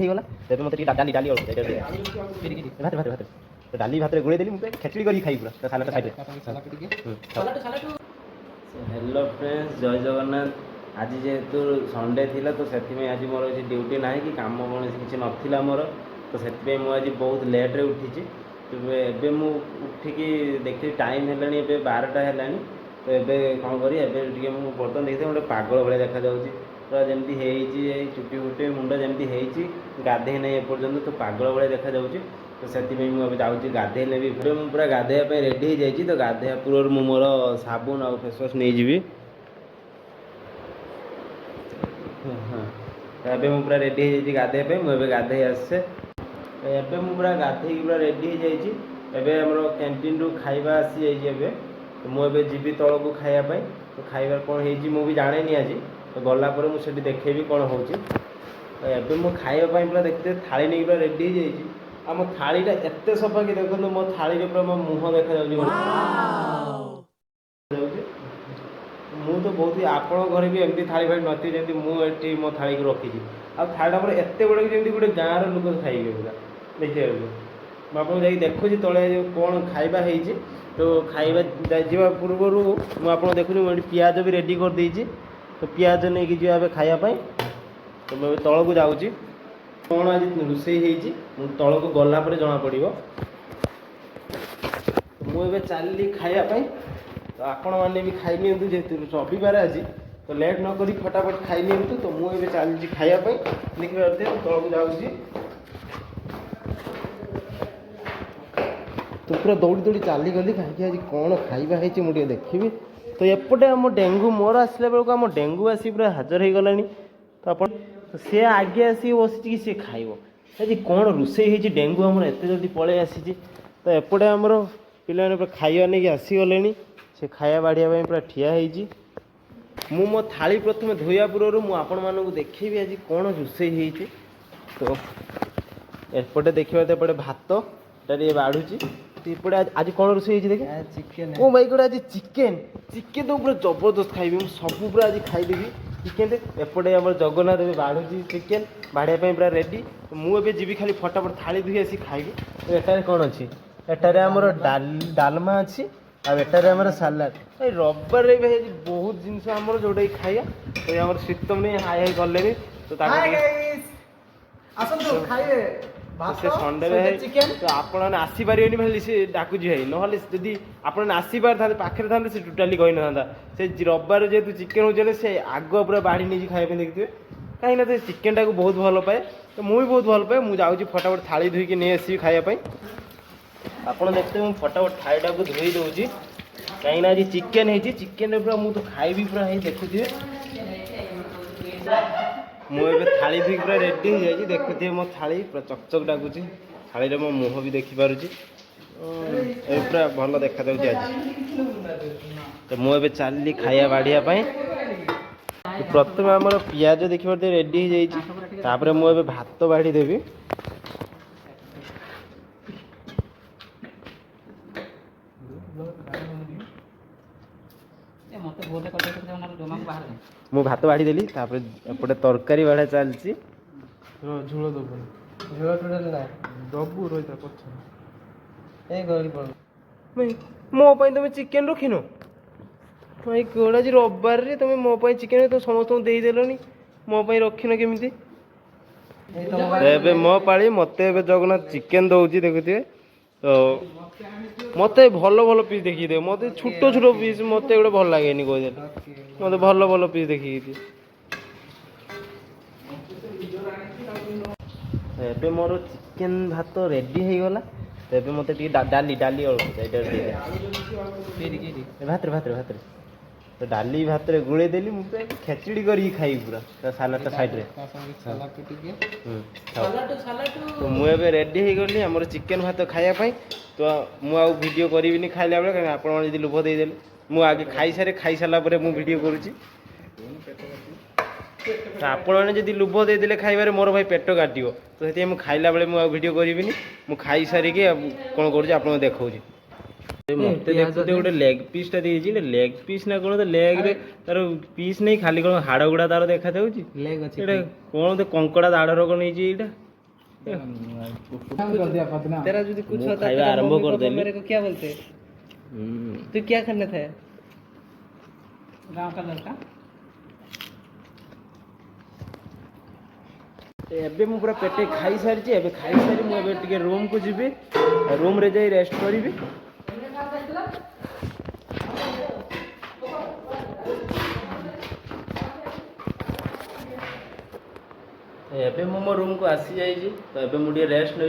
ହେଇଗଲା ତେବେ ମୋତେ ଟିକେ ଡାଲି ଡାଲି ଭାତରେ ଭାତରେ ଡାଲି ଭାତରେ ଗୋଳେଇ ଦେଲି ମୁଁ ଖେଚଡ଼ି କରିକି ଖାଇବି ପୁରା ତା ସାଲାଡ଼ଟା ସାଇଡ଼ରେ। ହ୍ୟାଲୋ ଫ୍ରେଣ୍ଡସ୍, ଜୟ ଜଗନ୍ନାଥ। ଆଜି ଯେହେତୁ ସଣ୍ଡେ ଥିଲା ତ ସେଥିପାଇଁ ଆଜି ମୋର କିଛି ଡ୍ୟୁଟି ନାହିଁ କି କାମ କୌଣସି କିଛି ନଥିଲା ମୋର, ତ ସେଥିପାଇଁ ମୁଁ ଆଜି ବହୁତ ଲେଟ୍ରେ ଉଠିଛି। ଏବେ ମୁଁ ଉଠିକି ଦେଖିଲି ଟାଇମ୍ ହେଲାଣି ଏବେ 12ଟା ହେଲାଣି। ତ ଏବେ କ'ଣ କରିବି, ଏବେ ଟିକେ ମୁଁ ବର୍ତ୍ତମାନ ଦେଖିଥିଲି ଗୋଟେ ପାଗଳ ଭଳିଆ ଦେଖାଯାଉଛି, ପୁରା ଯେମିତି ହେଇଛି ଏଇ ଚୁଟି ଫୁଟି ମୁଣ୍ଡ ଯେମିତି ହେଇଛି, ଗାଧେଇ ନାହିଁ ଏପର୍ଯ୍ୟନ୍ତ, ତ ପାଗଳ ଭଳିଆ ଦେଖାଯାଉଛି। ତ ସେଥିପାଇଁ ମୁଁ ଏବେ ଯାଉଛି ଗାଧେଇ ନେବି। ଏବେ ମୁଁ ପୁରା ଗାଧେଇବା ପାଇଁ ରେଡ଼ି ହେଇଯାଇଛି। ତ ଗାଧେଇବା ପୂର୍ବରୁ ମୁଁ ମୋର ସାବୁନ ଆଉ ଫେସୱାସ୍ ନେଇଯିବି। ଏବେ ମୁଁ ପୁରା ରେଡ଼ି ହେଇଯାଇଛି ଗାଧେଇବା ପାଇଁ। ମୁଁ ଏବେ ଗାଧେଇ ଆସିছে। ଏବେ ମୁଁ ପୁରା ଗାଧେଇକି ପୁରା ରେଡ଼ି ହେଇଯାଇଛି। ଏବେ ଆମର କ୍ୟାଣ୍ଟିନ୍ରୁ ଖାଇବା ଆସିଯାଇଛି ଏବେ। ତ ମୁଁ ଏବେ ଯିବି ତଳକୁ ଖାଇବା ପାଇଁ। ତ ଖାଇବା କ'ଣ ହେଇଛି ମୁଁ ବି ଜାଣିନି ଆଜି। ତ ଗଲା ପରେ ମୁଁ ସେଠି ଦେଖେଇବି କ'ଣ ହେଉଛି। ଏବେ ମୁଁ ଖାଇବା ପାଇଁ ପୁରା ଦେଖିତେ ଥାଳି ନେଇକି ପୁରା ରେଡ଼ି ହେଇଯାଇଛି। ଆଉ ମୋ ଥାଳିଟା ଏତେ ସଫା କି ଦେଖନ୍ତୁ, ମୋ ଥାଳିରେ ପୁରା ମୋ ମୁହଁ ଦେଖାଯାଉଛି। ମୁଁ ତ ବହୁତ ଆପଣଙ୍କ ଘରେ ବି ଏମିତି ଥାଳି ଫାଳି ନଥିବ ଯେମିତି ମୁଁ ଏଠି ମୋ ଥାଳିକୁ ରଖିଛି। ଆଉ ଥାଳିଟା ପରେ ଏତେ ବଡ଼ କି ଯେମିତି ଗୋଟେ ଗାଁର ଲୋକ ଖାଇବେ ପୁରା ଦେଖିବାକୁ। ମୁଁ ଆପଣଙ୍କୁ ଯାଇକି ଦେଖୁଛି ତଳେ କ'ଣ ଖାଇବା ହେଇଛି। ତ ଖାଇବା ଯିବା ପୂର୍ବରୁ ମୁଁ ଆପଣଙ୍କୁ ଦେଖୁଛି ମୁଁ ଏଠି ପିଆଜ ବି ରେଡ଼ି କରିଦେଇଛି। ତ ପିଆଜ ନେଇକି ଯିବା ଏବେ ଖାଇବା ପାଇଁ। ତ ମୁଁ ଏବେ ତଳକୁ ଯାଉଛି। କ'ଣ ଆଜି ରୋଷେଇ ହେଇଛି ମୁଁ ତଳକୁ ଗଲା ପରେ ଜଣାପଡ଼ିବ। ମୁଁ ଏବେ ଚାଲିଲି ଖାଇବା ପାଇଁ। ତ ଆପଣମାନେ ବି ଖାଇ ନିଅନ୍ତୁ, ଯେହେତୁ ରବିବାର ଆଜି, ତ ଲେଟ୍ ନ କରି ଫଟାଫଟ ଖାଇ ନିଅନ୍ତୁ। ତ ମୁଁ ଏବେ ଚାଲିଛି ଖାଇବା ପାଇଁ। ଦେଖିପାରୁଥିବେ ମୁଁ ତଳକୁ ଯାଉଛି। ତ ପୁରା ଦୌଡ଼ି ଦୌଡ଼ି ଚାଲିଗଲି, କାହିଁକି ଆଜି କ'ଣ ଖାଇବା ହେଇଛି ମୁଁ ଟିକେ ଦେଖିବି। ତ ଏପଟେ ଆମ ଡେଙ୍ଗୁ ମୋର ଆସିଲା ବେଳକୁ ଆମ ଡେଙ୍ଗୁ ଆସି ପୁରା ହାଜର ହେଇଗଲାଣି। ତ ଆପଣ ସେ ଆଗେ ଆସିକି ବସିଛି କି ସେ ଖାଇବ। ଆଜି କ'ଣ ରୋଷେଇ ହେଇଛି, ଡେଙ୍ଗୁ ଆମର ଏତେ ଜଲ୍ଦି ପଳେଇ ଆସିଛି। ତ ଏପଟେ ଆମର ପିଲାମାନେ ପୁରା ଖାଇବା ନେଇକି ଆସିଗଲେଣି। ସେ ଖାଇବା ବାଢ଼ିବା ପାଇଁ ପୁରା ଠିଆ ହେଇଛି। ମୁଁ ମୋ ଥାଳି ପ୍ରଥମେ ଧୋଇବା ପୂର୍ବରୁ ମୁଁ ଆପଣମାନଙ୍କୁ ଦେଖେଇବି ଆଜି କ'ଣ ରୋଷେଇ ହେଇଛି। ତ ଏପଟେ ଦେଖିବା, ତ ଏପଟେ ଭାତ ଏଟା ଟିକେ ବାଢ଼ୁଛି। ଏପଟେ ଆଜି କ'ଣ ରୋଷେଇ ହେଇଛି ଦେଖେ, ଚିକେନ୍। ଓ ଭାଇ ଗୋଟେ ଆଜି ଚିକେନ୍ ତ ପୁରା ଜବରଦସ୍ତ ଖାଇବି ମୁଁ, ସବୁ ପୁରା ଆଜି ଖାଇଦେବି ଚିକେନ୍। ଏପଟେ ଆମର ଜଗନ୍ନାଥ ଏବେ ବାଢ଼ୁଛି ଚିକେନ୍, ବାଢ଼ିବା ପାଇଁ ପୁରା ରେଡ଼ି। ମୁଁ ଏବେ ଯିବି ଖାଲି ଫଟାଫଟ ଥାଳି ଧୋଇ ଆସି ଖାଇବି। ଏଠାରେ କ'ଣ ଅଛି, ଏଠାରେ ଆମର ଡାଲମା ଅଛି, ଆଉ ଏଠାରେ ଆମର ସାଲାଡ଼। ଏଇ ରବିବାରରେ ବି ହେଇଛି ବହୁତ ଜିନିଷ ଆମର ଯେଉଁଟାକି ଖାଇବା। ଏଇ ଆମର ଶୀତମ ନେଇ ହାଇ ହାଇ କଲେଣି। ତ ତାକୁ ସେ ସଣ୍ଡେରେ ତ ଆପଣମାନେ ଆସିପାରିବେନି ବୋଲି ସେ ଡାକୁଛି ଭାଇ। ନହେଲେ ଯଦି ଆପଣମାନେ ଆସିପାରିଥାନ୍ତେ, ପାଖରେ ଥାନ୍ତେ, ସେ ଟୋଟାଲି କହିନଥାନ୍ତା। ସେ ରବିବାର ଯେହେତୁ ଚିକେନ୍ ହେଉଛି, ସେ ଆଗ ପୁରା ବାଢ଼ି ନେଇଛି ଖାଇବା ପାଇଁ ଦେଖିଥିବେ। କାହିଁକିନା ସେ ଚିକେନ୍ଟାକୁ ବହୁତ ଭଲ ପାଏ। ତ ମୁଁ ବି ବହୁତ ଭଲ ପାଏ। ମୁଁ ଯାଉଛି ଫଟାଫଟ ଥାଳି ଧୋଇକି ନେଇ ଆସିବି ଖାଇବା ପାଇଁ। ଆପଣ ଦେଖିଥିବେ ମୁଁ ଫଟାଫଟ ଥାଳିଟାକୁ ଧୋଇ ଦେଉଛି, କାହିଁକିନା ଆଜି ଚିକେନ୍ ହେଇଛି। ଚିକେନ୍ରେ ପୁରା ମୁଁ ତ ଖାଇବି ପୁରା ହେଇ ଦେଖୁଥିବେ। ମୁଁ ଏବେ ଥାଳି ଧୋଇକି ପୁରା ରେଡ଼ି ହେଇଯାଇଛି। ଦେଖୁଥିବେ ମୋ ଥାଳି ପୁରା ଚକଚକ ଡାକୁଛି। ଥାଳିରେ ମୋ ମୁହଁ ବି ଦେଖିପାରୁଛି। ଏବେ ପୁରା ଭଲ ଦେଖାଯାଉଛି ଆଜି। ତ ମୁଁ ଏବେ ଚାଲିଲି ଖାଇବା ବାଢ଼ିବା ପାଇଁ। ପ୍ରଥମେ ଆମର ପିଆଜ ଦେଖିପାରୁଥିବେ ରେଡ଼ି ହେଇଯାଇଛି। ତାପରେ ମୁଁ ଏବେ ଭାତ ବାଢ଼ି ଦେବି। ମୁଁ ଭାତ ବାଢ଼ି ଦେଲି। ତାପରେ ଏପଟେ ତରକାରୀ ବାଢ଼ା ଚାଲିଛି। ଝୋଳ ଦେବୁନି, ଝୋଳ ଟୋଟାଲି ନାହିଁ, ଦେବୁ ରହିଥା ପଛରେ। ଏଇ ଗଳି ପଡ଼ ମୋ ପାଇଁ ତମେ ଚିକେନ୍ ରଖିନ ଭାଇ? କେଉଁଟା ଆଜି ରବିବାରରେ ତମେ ମୋ ପାଇଁ ଚିକେନ୍ ତ ସମସ୍ତଙ୍କୁ ଦେଇଦେଲଣି, ମୋ ପାଇଁ ରଖିନ କେମିତି? ଏବେ ମୋ ପାଳି, ମୋତେ ଏବେ ଜଗନ୍ନାଥ ଚିକେନ୍ ଦେଉଛି ଦେଖୁଥିବେ। ତ ମୋତେ ଭଲ ଭଲ ପିସ୍ ଦେଖିକି ଦେବେ। ମୋତେ ଛୋଟ ଛୋଟ ପିସ୍ ମୋତେ ଗୋଟେ ଭଲ ଲାଗେନି କହିଦେଲି। ମୋତେ ଭଲ ଭଲ ପିସ୍ ଦେଖିକି। ଏବେ ମୋର ଚିକେନ୍ ଭାତ ରେଡ଼ି ହେଇଗଲା। ଏବେ ମୋତେ ଟିକେ ଡାଲି ଅଳ୍ପ ଏଇଟା ଭାତରେ ତ ଡାଲି ଭାତରେ ଗୋଳେଇ ଦେଲି। ମୁଁ ପୁରା ଖେଚଡ଼ି କରିକି ଖାଇବି ପୁରା ତା ସାଲାଡ଼ଟା ସାଇଡ଼ରେ। ତ ମୁଁ ଏବେ ରେଡ଼ି ହେଇଗଲି ଆମର ଚିକେନ୍ ଭାତ ଖାଇବା ପାଇଁ। ତ ମୁଁ ଆଉ ଭିଡ଼ିଓ କରିବିନି ଖାଇଲା ବେଳେ, କାହିଁକି ଆପଣମାନେ ଯଦି ଲୋଭ ଦେଇଦେଲେ। ମୁଁ ଆଗେ ଖାଇସାରିଲା ପରେ ମୁଁ ଭିଡ଼ିଓ କରୁଛି। ତ ଆପଣମାନେ ଯଦି ଲୋଭ ଦେଇଦେଲେ ଖାଇବାରେ, ମୋର ଭାଇ ପେଟ କାଟିବ। ତ ସେଥିପାଇଁ ମୁଁ ଖାଇଲା ବେଳେ ମୁଁ ଆଉ ଭିଡ଼ିଓ କରିବିନି। ମୁଁ ଖାଇସାରିକି କ'ଣ କରୁଛି ଆପଣଙ୍କୁ ଦେଖାଉଛି। ମୋତେ ଦେଖୁଥିବେ ଗୋଟେ ଲେଗ୍ ପିସ୍ଟା ଦେଇଛି। ଲେଗ୍ ପିସ୍ ନା କ'ଣ, ଲେଗ୍ରେ ତାର ପିସ୍ ନେଇ ଖାଲି କ'ଣ ହାଡ଼ ଗୁଡ଼ା ତାର ଦେଖାଯାଉଛି। ଏଇଟା କ'ଣ କଙ୍କଡ଼ା ଦାଢ଼ର କ'ଣ ନେଇଛି ଏଇଟା। कर दिया फतना तेरा जो कुछ मुंह होता खाइबा तेरा आरंभ मम्मी कर पापा देली। मेरे को क्या बोलते तू क्या करने थे गांव का लड़का ଏବେ ମୁଁ ପୁରା ପେଟେ ଖାଇସାରିଛି ଏବେ ଖାଇସାରି ମୁଁ ଏବେ ଟିକେ ରୁମ୍କୁ ଯିବି ରୁମ୍ରେ ଯାଇ ରେଷ୍ଟ କରିବି ଏବେ ମୁଁ ମୋ ରୁମ୍କୁ ଆସିଯାଇଛି ତ ଏବେ ମୁଁ ଟିକେ ରେଷ୍ଟ ନେବି